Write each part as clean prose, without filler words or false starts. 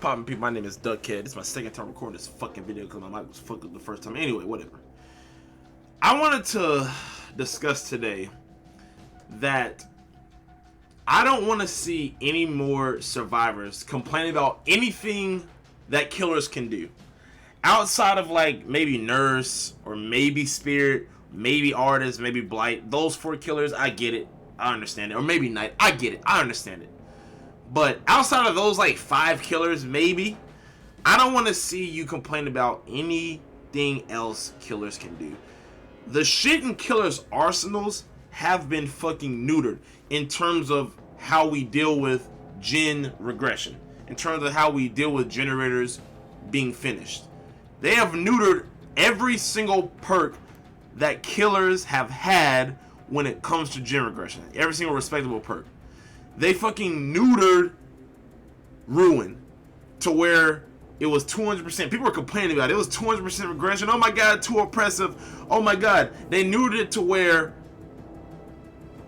poppin', people? My name is Duckhead. This is my second time recording this fucking video because my mic was fucked up the first time. Anyway, whatever. I wanted to discuss today that I don't want to see any more survivors complaining about anything that killers can do. Outside of like maybe Nurse or maybe Spirit, maybe Artist, maybe Blight. Those 4 killers, I get it. I understand it. Or maybe Knight. I get it. I understand it. But outside of those like 5 killers, maybe, I don't want to see you complain about anything else killers can do. The shit in killers' arsenals have been fucking neutered in terms of how we deal with gen regression, in terms of how we deal with generators being finished. They have neutered every single perk that killers have had when it comes to gen regression. Every single respectable perk. They fucking neutered Ruin to where it was 200%. People were complaining about it. It was 200% regression. Oh my god, too oppressive. Oh my god. They neutered it to where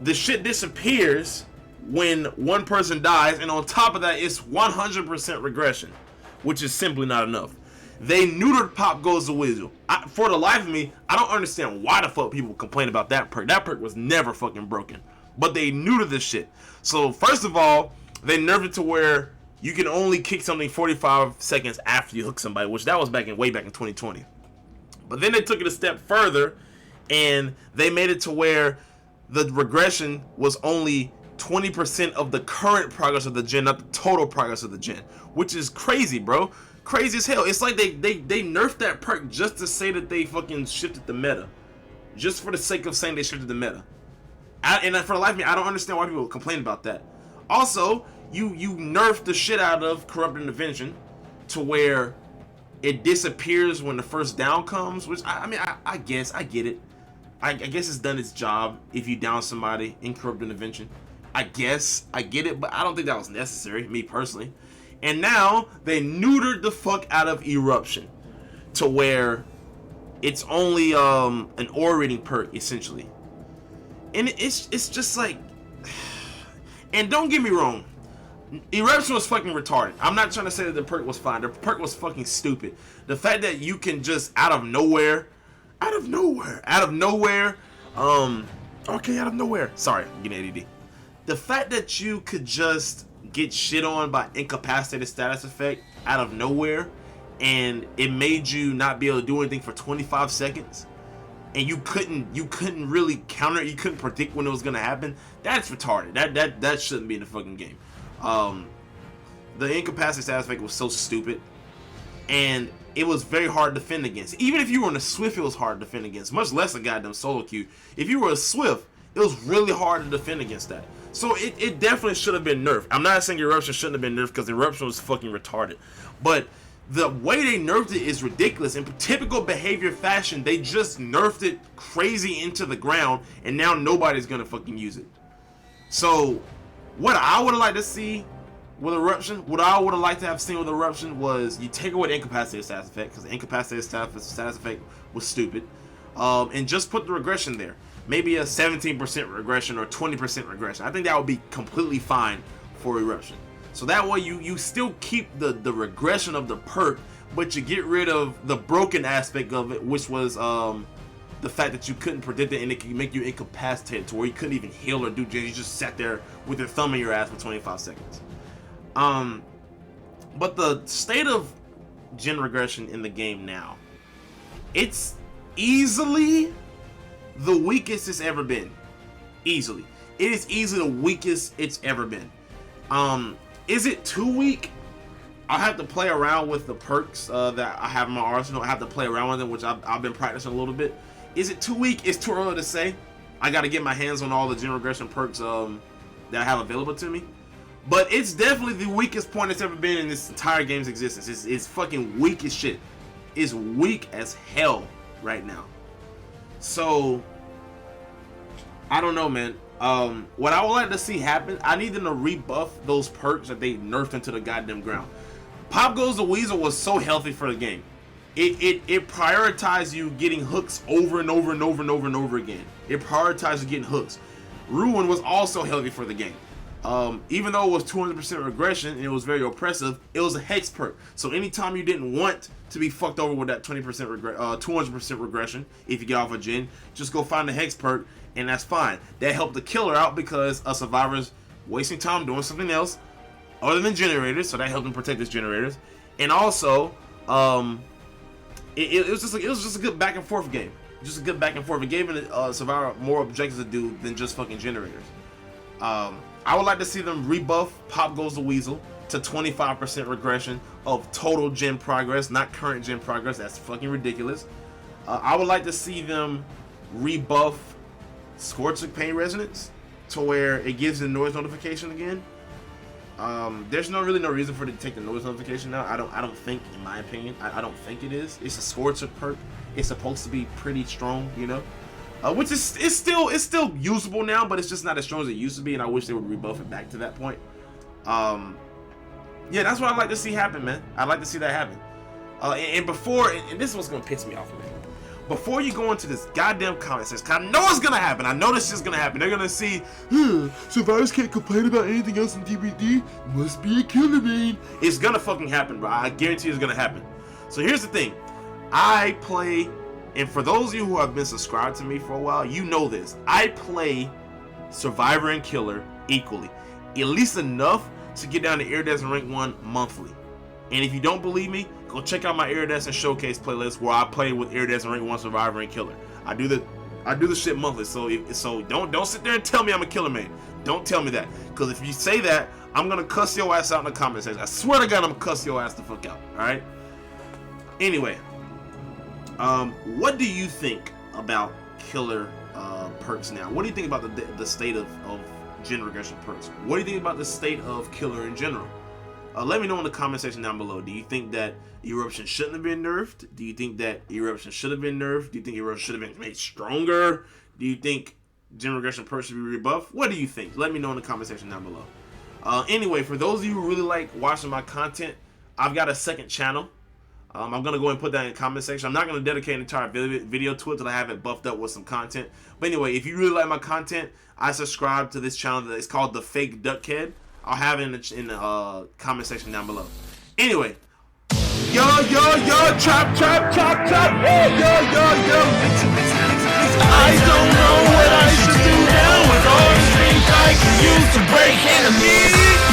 the shit disappears when one person dies, and on top of that, it's 100% regression, which is simply not enough. They neutered Pop Goes the Weasel. For the life of me, I don't understand why the fuck people complain about that perk. That perk was never fucking broken. But they neutered this shit. So first of all, they nerfed it to where you can only kick something 45 seconds after you hook somebody, which that was way back in 2020. But then they took it a step further, and they made it to where the regression was only 20% of the current progress of the gen, not the total progress of the gen, which is crazy, bro. Crazy as hell. It's like they nerfed that perk just to say that they fucking shifted the meta, just for the sake of saying they shifted the meta. And for the life of me, I don't understand why people complain about that. Also, you nerfed the shit out of Corrupt Intervention to where it disappears when the first down comes, which I guess I get it. I guess it's done its job if you down somebody in Corrupt Intervention. I guess I get it, but I don't think that was necessary, me personally. And now they neutered the fuck out of Eruption to where it's only an aura reading perk essentially. And it's just like, and don't get me wrong, Eruption was fucking retarded. I'm not trying to say that the perk was fine. The perk was fucking stupid. The fact that you can just out of nowhere, sorry, I'm getting ADD. The fact that you could just get shit on by incapacitated status effect out of nowhere, and it made you not be able to do anything for 25 seconds, and you couldn't really counter it, you couldn't predict when it was gonna happen. That's retarded. That shouldn't be in the fucking game. The incapacitated status effect was so stupid, and it was very hard to defend against. Even if you were in a Swift, it was hard to defend against, much less a goddamn solo queue. If you were a Swift, it was really hard to defend against that. So it definitely should have been nerfed. I'm not saying Eruption shouldn't have been nerfed, because Eruption was fucking retarded. But the way they nerfed it is ridiculous. In typical behavior fashion, they just nerfed it crazy into the ground, and now nobody's gonna fucking use it. So what I would have liked to see with Eruption, what I would have liked to have seen with Eruption was you take away the incapacitated status effect, because the incapacitated status effect was stupid, and just put the regression there. Maybe a 17% regression or 20% regression. I think that would be completely fine for Eruption. So that way you still keep the regression of the perk, but you get rid of the broken aspect of it, which was the fact that you couldn't predict it, and it could make you incapacitated to where you couldn't even heal or do gen. You just sat there with your thumb in your ass for 25 seconds. But the state of gen regression in the game now, it's easily the weakest it's ever been. Easily. It is easily the weakest it's ever been. Is it too weak? I have to play around with the perks that I have in my arsenal. I have to play around with them, which I've been practicing a little bit. Is it too weak? It's too early to say. I got to get my hands on all the gen regression perks that I have available to me. But it's definitely the weakest point it's ever been in this entire game's existence. It's fucking weak as shit. It's weak as hell right now. So I don't know, man. What I would like to see happen, I need them to rebuff those perks that they nerfed into the goddamn ground. Pop Goes the Weasel was so healthy for the game. It prioritized you getting hooks over and over again. It prioritized you getting hooks. Ruin was also healthy for the game. Even though it was 200% regression and it was very oppressive, it was a hex perk. So anytime you didn't want to be fucked over with that 200% regression, if you get off a gen, just go find the hex perk, and that's fine. That helped the killer out because a survivor's wasting time doing something else other than generators, so that helped him protect his generators. And also, it was just a good back and forth game. Just a good back and forth. It gave the survivor more objectives to do than just fucking generators. I would like to see them rebuff Pop Goes the Weasel to 25% regression of total gen progress, not current gen progress. That's fucking ridiculous. I would like to see them rebuff Scorching Pain Resonance to where it gives the noise notification again. There's really no reason for it to take the noise notification now. I don't think, in my opinion, I don't think it is. It's a Scorcher perk. It's supposed to be pretty strong, you know. Which is it's still usable now, but it's just not as strong as it used to be, and I wish they would rebuff it back to that point. Yeah, that's what I'd like to see happen, man. I'd like to see that happen. And this is what's gonna piss me off, man. Before you go into this goddamn comment section, 'cause I know it's gonna happen. I know this is gonna happen. They're gonna see, survivors can't complain about anything else in DBD. Must be a killer main. It's gonna fucking happen, bro. I guarantee it's gonna happen. So here's the thing. I play. And for those of you who have been subscribed to me for a while, you know this. I play Survivor and Killer equally. At least enough to get down to Iridescent Rank 1 monthly. And if you don't believe me, go check out my Iridescent Showcase playlist where I play with Iridescent Rank 1 Survivor and Killer. I do the shit monthly, so don't sit there and tell me I'm a killer man. Don't tell me that. Because if you say that, I'm gonna cuss your ass out in the comment section. I swear to God, I'm gonna cuss your ass the fuck out. Alright? Anyway. What do you think about killer perks now? What do you think about the state of gen regression perks? What do you think about the state of killer in general? Let me know in the comment section down below. Do you think that Eruption shouldn't have been nerfed? Do you think that Eruption should have been nerfed? Do you think Eruption should have been made stronger? Do you think gen regression perks should be rebuffed? What do you think? Let me know in the comment section down below. Anyway, for those of you who really like watching my content, I've got a second channel. I'm going to go and put that in the comment section. I'm not going to dedicate an entire video to it until I have it buffed up with some content. But anyway, if you really like my content, I subscribe to this channel. It's called The Fake Duckhead. I'll have it in the comment section down below. Anyway. Yo, chop, chop, chop, chop. Yo. I don't know what I should do now with all the things I can use to break enemies.